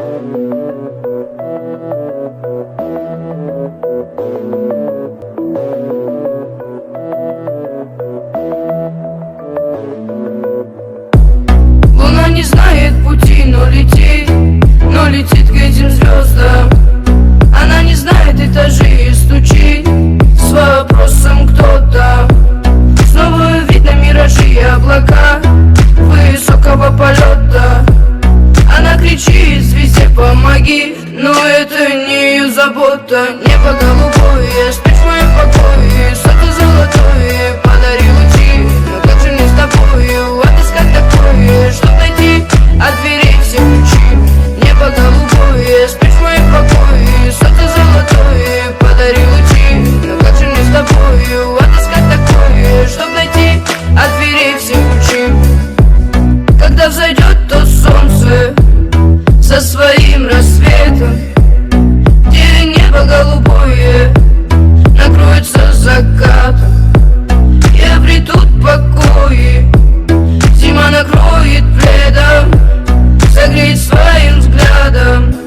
Луна не знает пути, но летит к этим звездам. Она не знает этажей и стучит с вопросом, кто там. Снова видно миражи и облака высокого полета. Она кричит звезде помоги, но это не ее забота. Небо голубое, спишь в моем покое, что-то золотое подари лучи. Но как же мне с тобою отыскать такое, чтоб найти от дверей все ключи? Небо голубое, спишь в моем покое, что-то золотое подари лучи. Но как же мне с тобою отыскать такое, чтоб найти от дверей все ключи? Когда взойдет то солнце со своим рассветом, где небо голубое накроется закатом, и обретут покои, зима накроет пледом, согреет своим взглядом.